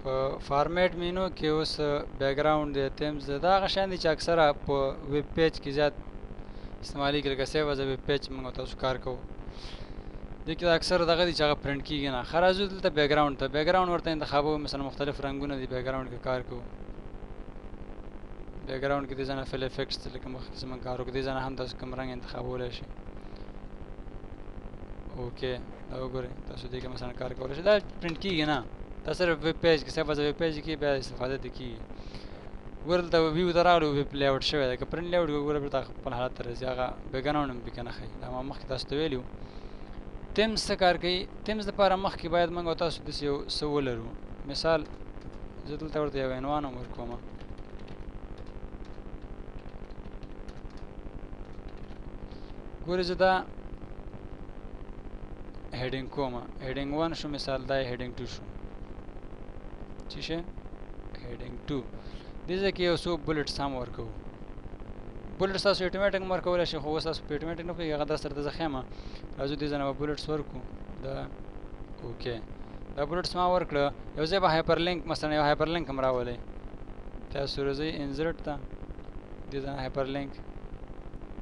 په فارمیټ مینو کې اوس بیک ګراوند دی تیمز دا هغه شیان دي چې اکثره په ویب پیج کې زیات استعمالي کېږي لکه سیو از ویب پیج موږ تاسو کار کوو دې کې اکثر دغه دي چې هغه پرنټ کېږي نه ښه راځو دلته بیک ګراوند ته بیک ګراوند ورته انتخابوو مثلا مختلف رنګونه دي بیک ګراوند کې کار کوو بیک ګراوند کې دې ځای نه فل افیکټس دي لکه مخکې چې موږ کار وکړو دې ځای نه هم تاسو کوم رنګ انتخابولی شئ اوکې دا وګورئ تاسو دې کې مثلا کار کولی شئ دا پرنټ کېږي نه دا صرف ویب پیج کې صرف از ویب پیج کې بیا استفاده ترې کېږي ګوره دلته ویو ته راغلو ویب لیاوټ شوی دی که پرنټ لیاوټ کې ګوره بېرته خپل حالت ته راځي هغه بیک ګراوند هم پکې نه ښایي دا ما مخکې تاسو ته ویلي وو تیمز څه کار کوي تیمز دپاره مخکې باید موږ او تاسو داسې یو څه ولرو مثال زه دلته ورته یو عنوان هم ورکوم ګورې زه دا هیډینګ کوم هیډینګ 1 شو مثال دا هیډینګ 2 شو څه شی هیډینګ 2 دې ځای کې یو څو بولټس هم ورکوو بولټس تاسو اټومیټک هم ورکولی شئ خو اوس تاسو په اټومیټک نه پوهېږئ هغه درس درته زه ښیم راځو دې ځای نه به بولټس ورکړو دا اوکې دا بولټس ما ورکړه یو ځای به هایپر لینک مثلا یو هایپر لینک هم راولئ تاسو راځئ انزرټ ته دې ځای نه هایپر لینک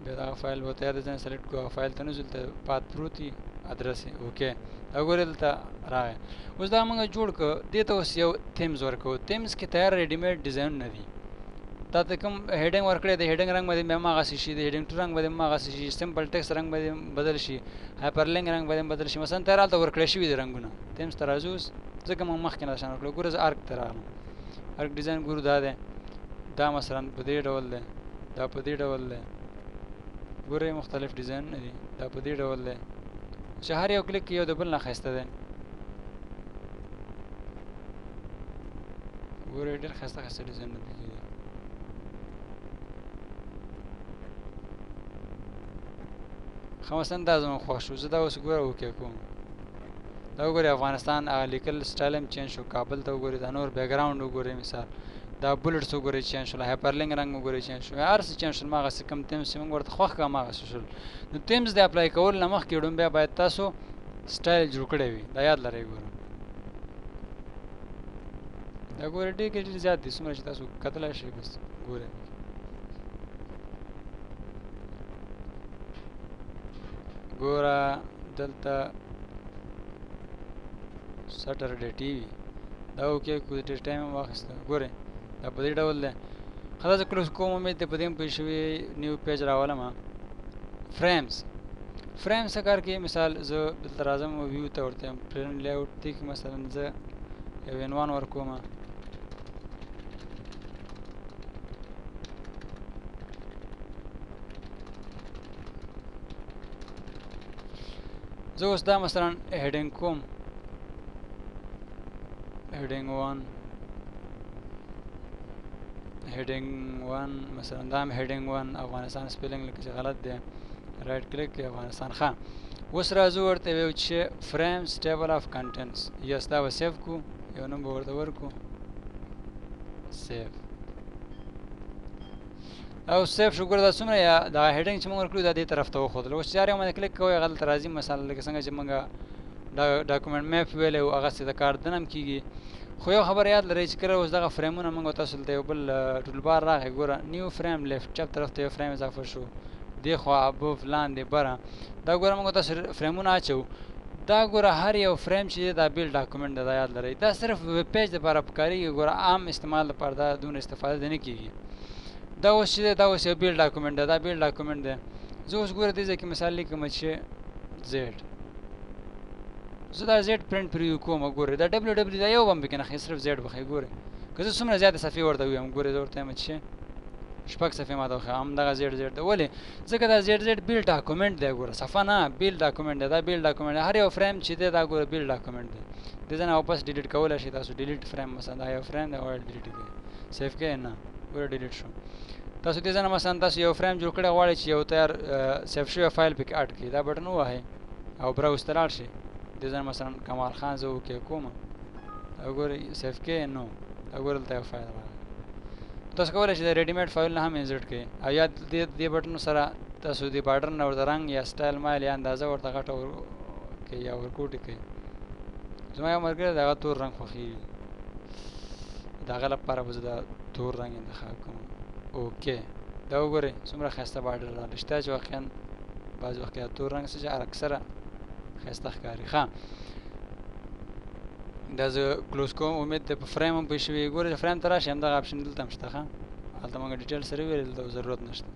بیا دغه فایل به تیار دې ځای نه سلیکټ کړو هغه فایل ته نوځو دلته پات پروت وي ادرس یې اوکې دا ګورئ دلته راغی اوس دا موږ جوړ کړو دې ته اوس یو تیمز ورکوو تیمز کې تیار ریډیمیډ ډیزاینونه دي تا ته کوم هیډینګ ورکړی د هیډینګ رنګ به دې هم هغسې شي د هیډینګ 2 رنګ به دې هم هغسې شي سمپل ټیکس رنګ به دې بدل شي هایپر لینک رنګ به دې بدل شي مثلا تیار هلته ورکړی شوي دي رنګونه تیمز ته راځو اوس ځکه موږ مخکې نه شان ورکړو ګوره زه ارک ته راغلم ارک ډیزاین ګورو دا دی دا مثلا په دې ډول دی دا په دې ډول دی ګورئ مختلف ډیزاینونه دي دا په دې ډول دی چې هر یو کلیک یو د بل نه ښایسته دی ګورئ ډېر ښایسته ښایسته ډیزاینونه پکې دي ښه مثلا دا زما خوښ شو زه دا اوس ګوره اوکې کوم دا وګورئ افغانستان هغه لیکل سټایل هم چینج شو کابل ته وګورئ دا نور بیک ګراوند وګورئ مثال دا بولټس وګورئ چینج شول هایپر لینک رنګ وګورئ چینج شو هر څه چینج شول هغسې کوم تیمز چې موږ ورته خوښ کړه هماغسې شول نو تیمز د اپلای کولو نه مخکې ډومبیا باید تاسو سټایل جوړ کړی وي دا یاد لرئ ګوره دا ګوره ډېر زیات دي څومره چې تاسو کتلی شئ بس ګورئ ګوره دلته سټرډے ټي وي دا اوکې کو ډېر ټایم هم واخیسته ګورئ دا په دې ډول دی ښه دا زه کلوز کوم امید دی په دې هم پوه شوي نیو پیج راولم فرېمز فرېمز څه کار کوي مثال زه دلته راځم ویو ته ورته یم پرنټ لیاوټ دې کې مثلا زه یو عنوان ورکوم زه اوس دا مثلا هیډینګ کوم هیډینګ 1 مثلا دا هم هیډینګ 1 افغانستان سپیلنګ لکه چې غلط دی رایټ کلیک کې افغانستان ښه اوس راځو ورته ویو چې فرېمز ټیبل آف کنټینټس یس دا به سیف کو یو نوم به ورته ورکو سیف او سیف شو ګوره دا څومره یا دا هیډینګ چې موږ ورکړو دا دې طرف ته وښودل اوس چې هر یو باندې کلیک کوئ هغه دلته راځي مثلا لکه څنګه چې موږ ډاکومنټ میپ ویلی وو هغسې د کار دنه هم کېږي خو یو خبره یاد لرئ چې کله اوس دغه فرېمونه موږ تاسو دلته یو بل ټولبار راغی ګوره نیو فریم لیفټ چپ طرف ته یو فریم اضافه شو دې خوا ابوف لاندې بره دا ګوره موږ تاسو فرېمونه اچوو دا ګوره هر یو فریم چې دی دا بیل ډاکومنټ دی دا یاد لرئ دا صرف ویب پیج دپاره پکارېږي ګوره عام استعمال دپاره دا دونه استفاده دی نه کېږي دا اوس چې دی دا اوس یو بیل ډاکومنټ دی دا بیل ډاکومنټ دی زه اوس ګوره دې ځای کې مثال لیکم چې زیډ زه دا زیډ پرنټ پریو کوم ګورئ دا ډبلیو ډبلیو دا یو به هم پکې نه ښایي صرف زیډ به ښایي ګورئ که زه څومره زیاتې صفحې ورته ووایم ګورئ زه ورته وایم چې 6 صفحې ما ته وښیه همدغه زیډ زیډ دی ولې ځکه دا زیډ زیډ بیل ډاکومنټ دی ګوره صفحه نه بیل ډاکومنټ دی دا بیل ډاکومنټ دی هر یو فریم چې دی دا ګوره بیل ډاکومنټ دی دې ځای نه واپس ډیلیټ کولی شئ تاسو ډیلیټ فریم مثلا دا یو فریم دی غواړئ ډیلیټ کړئ سیف کړئ نه ګوره ډیلیټ شو تاسو دې ځای نه مثلا تاسو یو فریم جوړ کړی غواړئ چې یو تیار سیف شوی فایل پکې اډ کړئ دا بټن ووهئ او براوز ته لاړ شئ دې ځای مثلا کمال خان زه اوکې کوم او ګورئ سیف کړئ نو او ګوره دلته یو فایل راغلی تاسو کولی شئ د ریډیمیډ فایلونه هم انزرټ کړئ او یا دې بټنو سره تاسو د باډر نه ورته رنګ یا سټایل مایل یا اندازه ورته غټه کړئ یا ورکوټې کړئ زما یو ملګری دی هغه تور رنګ خوښېږي دغه لپاره به زه دا تور رنګ انتخاب کوم. اوکې دا وګورئ څومره ښایسته بارډر راغلی. رښتیا چې واقعا بعض وخت کې دا تور رنګ څه چې اکثره ښایسته ښکاري. ښه دا زه کلوز کوم. امید دی په فریم هم پوه شوي. ګورئ چې فریم ته راشئ همدغه اپشن دلته هم شته. ښه هلته موږ ډیټیل سره ویلي دلته ضرورت نشته.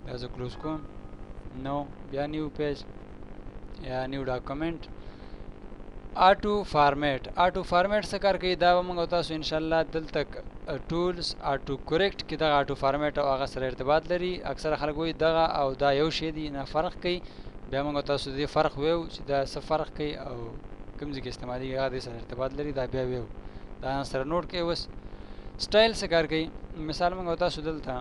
دا زه کلوز کوم. نو بیا نیو پیج یا نیو ډاکومنټ. آټو فارمیټ. آټو فارمیټ څه کار کوي دا به موږ تاسو انشاءالله دلته ټولز آټو کریکټ کې دغه آټو فارمیټ او هغه سره ارتباط لري. اکثره خلک وایي دغه او دا یو شی دی نه فرق کوي. بیا موږ تاسو د دې فرق ویو چې دا څه فرق کوي او کوم ځای کې استعمالېږي هغه دې سره ارتباط لري. دا بیا ویو دا سره نوټ کوي. اوس سټایل څه کار کوي. مثال موږ تاسو دلته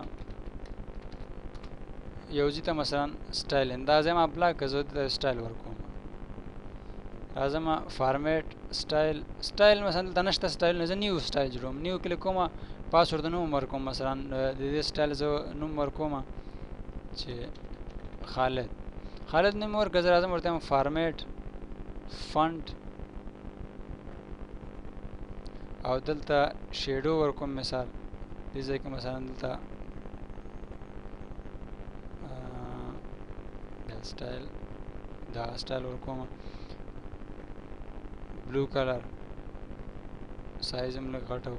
یو ځای ته مثلا سټایل اندازه ما اپلای که زه د سټایل ورکوم. راځم فارمیټ سټایل. سټایل مثلا دلته نشته سټایل نه زه نیو سټایل جوړوم. نیو کلیک کوم پاسورډ نوم ورکوم. مثلا د دې سټایل زه نوم ورکوم چې خالد. خالد نوم ورکړه. زه راځم ورته فارمیټ فونټ او دلته شیډو ورکوم. مثال دې ځای کې مثلا دلته سټایل دا سټایل ورکوم. بلو کلر سایز هم لږ غټو.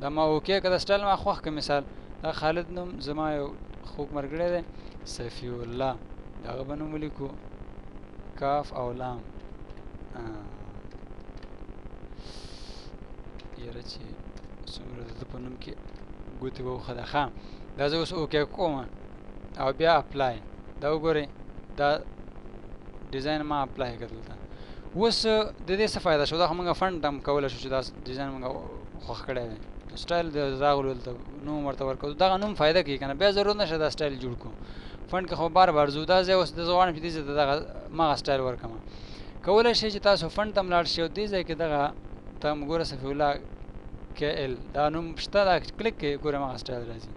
دا ما اوکې که دا سټایل ما خوښ که. مثال دا خالد نوم زما یو خوږ ملګری دی صفی الله. دغه به نوم ولیکو کاف او لام. یاره چې څومره د ده په نوم کې ګوتې به وخده. ښه دا زه اوس اوکې کوم او بیا اپلای. دا وګورئ دا ډیزاین ما اپلای کړ دلته. اوس د دې څه فایده شو. دا خو موږ فنډ هم کولی شو چې دا ډیزاین موږ خوښ کړی دی. سټایل د راغلو دلته نوم ورته ورکړو. دغه نوم فایده کوي که نه. بیا ضرورت نشته دا سټایل جوړ کړو. فنډ کې خو بار بار ځو. دا ځای اوس زه غواړم چې دې ځای ته دغه مغه سټایل ورکړم. کولی شئ چې تاسو فنډ ته هم لاړ شئ او دې ځای کې دغه ته هم ګوره صفي الله کې ال دا نوم شته. دا کلیک کوئ ګوره مغه سټایل راځي.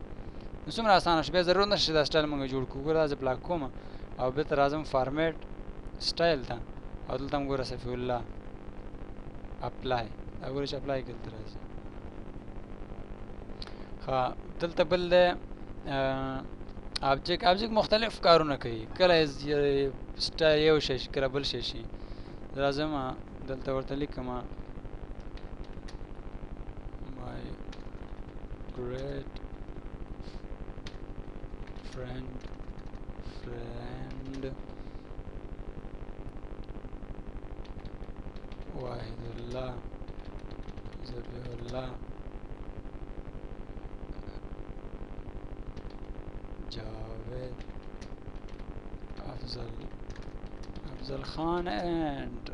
نو څومره اسانه شو. بیا ضرورت نشته چې دا سټایل موږ جوړ کړو. ګوره دا زه بلاک کوم او بېرته راځم فارمیټ سټایل ته او دلته هم ګوره صفي الله اپلای. دا ګوره چې اپلای کې دلته راځي. ښه دلته بل دی آبجیکټ. آبجیکټ مختلف کارونه کوي. کله سټایل یو شی شي کله بل شی شي. راځم دلته ورته لیکم my great friend واحد الله ذبیح الله جاوید افضل خان and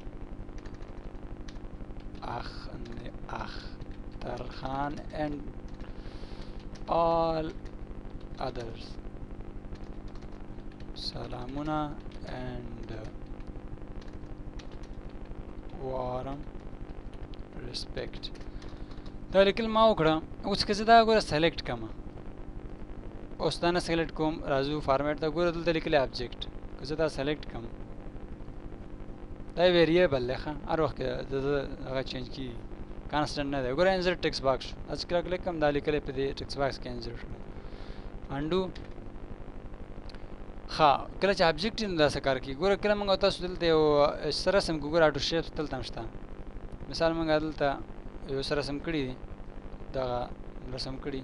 اختر خان and all others. سلامونه and warm respect. دا لیکل ما وکړه. اوس که زه دا ګوره سلیکټ کړم اوس دا نه سلیکټ کوم. راځو فارمیټ ته ګوره دلته لیکلی آبجیکټ. که زه دا سلیکټ کړم دا ویریبل دی. ښه هر وخت کې د هغه چینج کېږي کانسټنټ نه دی. ګوره انزر ټکس باکس شو. از کله کلیک کړم دا لیکلی په دې ټکس باکس کې انزر شو. انډو. ښه کله چې آبجیکټ نو داسې کار کوي. ګوره کله موږ تاسو دلته یو څه رسم کړو. ګوره آټو شیپس دلته هم شته. مثال موږ دلته یو څه رسم کړي دي. دغه رسم کړي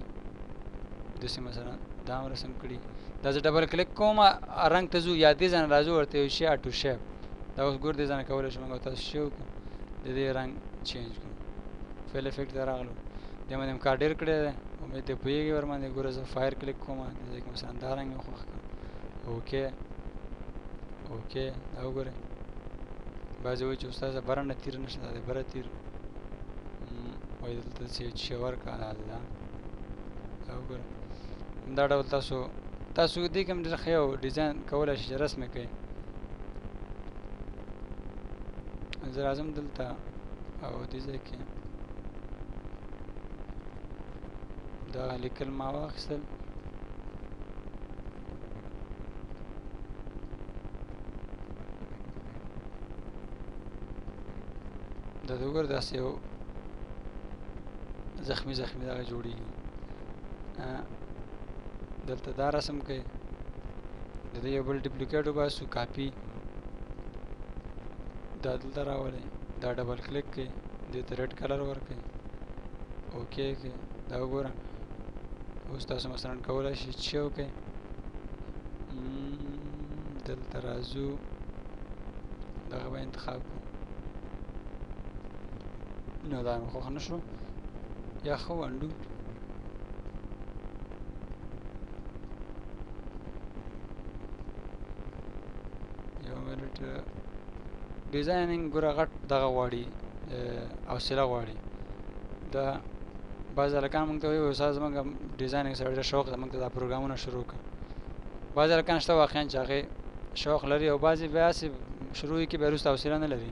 داسې مثلا دا هم رسم کړي. دا زه ډبل کلیک کوم رنګ ته ځو یا دې ځای نه راځو ورته یو شي آټو شیپ. دا اوس ګور دې ځای نه کولی شو موږ تاسو شی وکړو د دې رنګ چینج کړو. فیل افیکټ ته راغلو. دې باندې هم کار ډېر کړی دی. امید دی پوهېږي ورباندې. ګوره زه فایر کلیک کوم دې ځای کې مثلا دا رنګ مې خوښ کړم. اوکې اوکې دا وګورئ. بعضې وایي چې استاده بره نه تیر نشته. دا دی بره تیر. وایي دلته چې شی ورکړه دا دی دا وګوره. دا ډول تاسو دې کې هم ډېر ښه یو ډیزاین کولی شئ چې رسم یې کوئ. زه راځم دلته او دې ځای کې دغه لیکل ما واخیستل. دا د وګوره داسې یو زخمی زخمی دغه جوړیږي. دلته دا رسم کوي د دې یو بل ډپلیکیټ وباسو کاپي دا دلته راولئ دا ډبل کلیک کوي دې ته ریډ کلر ورکوي اوکې کوي دا وګوره اوس تاسو مثلا کولی شئ چې وکړئ دلته راځو دغه به انتخاب کړو نو دا مې خوښ نه شو یا ښه انډو یو منټ ډیزاینینګ ګوره غټ دغه غواړي حوصله غواړي دا بعض هلکان موږ ته وایي استاد زموږ ډیزاینینګ سره ډېر شوق ده موږ ته دا پروګرامونه شروع کړه بعض هلکان شته واقعا چې هغې شوق لري او بعضې بیا هسې شروع یې کړي بیا وروسته حوصله نه لري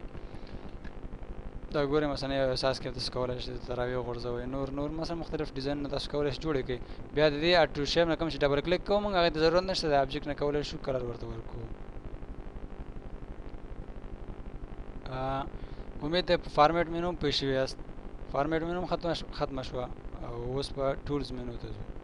دا ګورئ مثلا یو احساس کې تاسو کولی شئ دلته راویې غورځوئ نور مثلا مختلف ډیزاینونه تاسو کولی شئ جوړې کړئ بیا د دې اټو شیپ نه کوم چې ډبل کلیک کوو موږ هغې ته ضرورت نشته د ابجیکټ نه کولی شو کلر ورته ورکوو امید ده په فارمیټ مینو هم پوه شوي یاست فارمیټ مینو هم ختمه شوه او اوس په ټولز مینو ته ځو